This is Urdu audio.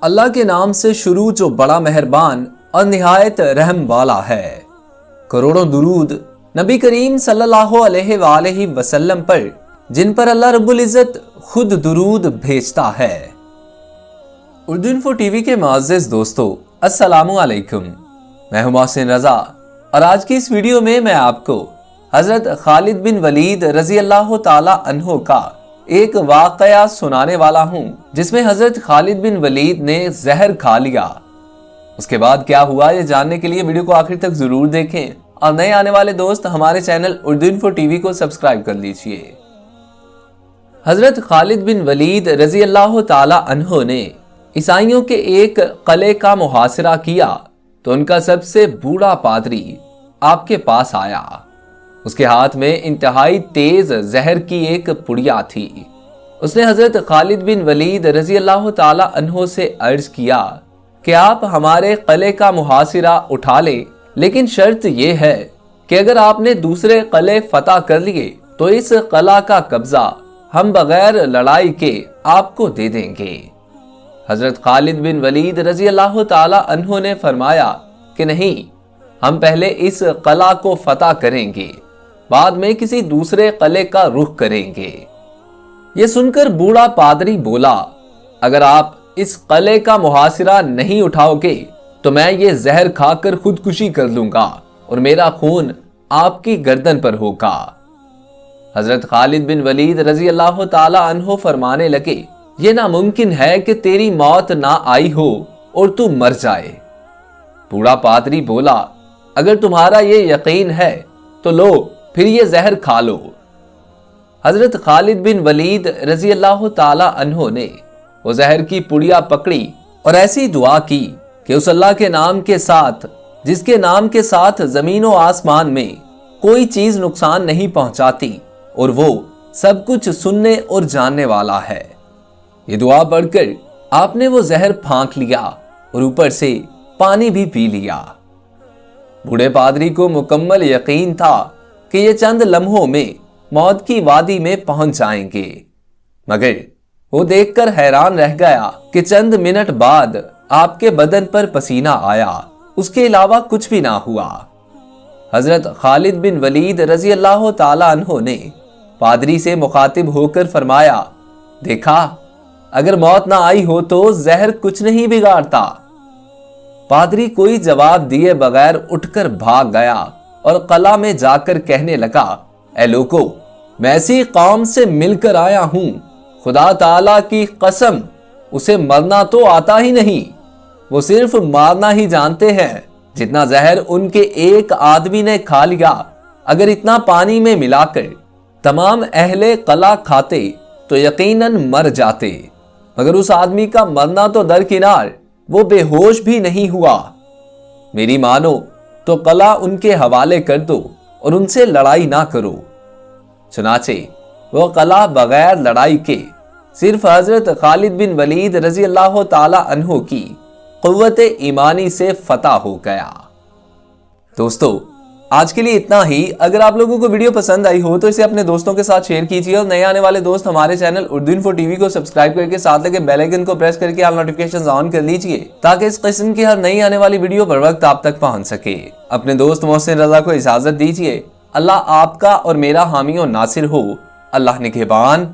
اللہ کے نام سے شروع جو بڑا مہربان اور نہایت رحم والا ہے۔ کروڑوں درود نبی کریم صلی اللہ علیہ وآلہ وسلم پر، جن پر اللہ رب العزت خود درود بھیجتا ہے۔ اردو انفو ٹی وی کے معزز دوستو، السلام علیکم۔ میں ہوں محسن رضا اور آج کی اس ویڈیو میں آپ کو حضرت خالد بن ولید رضی اللہ تعالی عنہ کا ایک واقعہ سنانے والا ہوں، جس میں حضرت خالد بن ولید نے زہر کھا لیا۔ اس کے بعد کیا ہوا، یہ جاننے کے لیے ویڈیو کو آخر تک ضرور دیکھیں اور نئے آنے والے دوست ہمارے channel Urdu info T V کو سبسکرائب کر لیجئے۔ حضرت خالد بن ولید رضی اللہ تعالی عنہ نے عیسائیوں کے ایک قلعے کا محاصرہ کیا تو ان کا سب سے بوڑھا پادری آپ کے پاس آیا۔ اس کے ہاتھ میں انتہائی تیز زہر کی ایک پڑیا تھی۔ اس نے حضرت خالد بن ولید رضی اللہ تعالی عنہ سے عرض کیا کہ آپ ہمارے قلعے کا محاصرہ اٹھا لیں، لیکن شرط یہ ہے کہ اگر آپ نے دوسرے قلعے فتح کر لیے تو اس قلعہ کا قبضہ ہم بغیر لڑائی کے آپ کو دے دیں گے۔ حضرت خالد بن ولید رضی اللہ تعالی عنہ نے فرمایا کہ نہیں، ہم پہلے اس قلعہ کو فتح کریں گے، بعد میں کسی دوسرے قلعے کا رخ کریں گے۔ یہ سن کر بوڑھا پادری بولا، اگر آپ اس قلعے کا محاصرہ نہیں اٹھاؤ گے تو میں یہ زہر کھا کر خودکشی کر لوں گا اور میرا خون آپ کی گردن پر ہوگا۔ حضرت خالد بن ولید رضی اللہ تعالی عنہ فرمانے لگے، یہ ناممکن ہے کہ تیری موت نہ آئی ہو اور تو مر جائے۔ بوڑھا پادری بولا، اگر تمہارا یہ یقین ہے تو لو، پھر یہ زہر کھا لو۔ حضرت خالد بن ولید رضی اللہ تعالی عنہ نے وہ زہر کی پڑیا پکڑی اور ایسی دعا کی کہ اس اللہ کے نام کے ساتھ، جس کے نام کے ساتھ زمین و آسمان میں کوئی چیز نقصان نہیں پہنچاتی اور وہ سب کچھ سننے اور جاننے والا ہے، یہ دعا پڑھ کر آپ نے وہ زہر پھانک لیا اور اوپر سے پانی بھی پی لیا۔ بوڑھے پادری کو مکمل یقین تھا کہ یہ چند لمحوں میں موت کی وادی میں پہنچ جائیں گے، مگر وہ دیکھ کر حیران رہ گیا کہ چند منٹ بعد آپ کے بدن پر پسینہ آیا، اس کے علاوہ کچھ بھی نہ ہوا۔ حضرت خالد بن ولید رضی اللہ تعالی عنہ نے پادری سے مخاطب ہو کر فرمایا، دیکھا، اگر موت نہ آئی ہو تو زہر کچھ نہیں بگاڑتا۔ پادری کوئی جواب دیے بغیر اٹھ کر بھاگ گیا اور قلعہ میں جا کر کہنے لگا، اے لوگو، میں ایسی قوم سے مل کر آیا ہوں، خدا تعالیٰ کی قسم، اسے مرنا تو آتا ہی نہیں، وہ صرف مارنا ہی جانتے ہیں۔ جتنا زہر ان کے ایک آدمی نے کھا لیا، اگر اتنا پانی میں ملا کر تمام اہل قلعہ کھاتے تو یقیناً مر جاتے، مگر اس آدمی کا مرنا تو درکنار، وہ بے ہوش بھی نہیں ہوا۔ میری مانو تو قلعہ ان کے حوالے کر دو اور ان سے لڑائی نہ کرو۔ چنانچہ وہ قلعہ بغیر لڑائی کے صرف حضرت خالد بن ولید رضی اللہ تعالی عنہ کی قوت ایمانی سے فتح ہو گیا۔ دوستو، آج کے لیے اتنا ہی۔ اگر آپ لوگوں کو ویڈیو پسند آئی ہو تو اسے اپنے دوستوں کے ساتھ شیئر کیجیے اور نئے آنے والے دوست ہمارے channel Urdu info T V کو سبسکرائب کر کے ساتھ لگے بیل آئیکن کو پریس کر کے آل نوٹیفیکیشنز آن کر لیجیے تاکہ اس قسم کی ہر نئی آنے والی ویڈیو بر وقت آپ تک پہنچ سکے۔ اپنے دوست محسن رضا کو اجازت دیجیے۔ اللہ آپ کا اور میرا حامی و ناصر ہو۔ اللہ نگہبان۔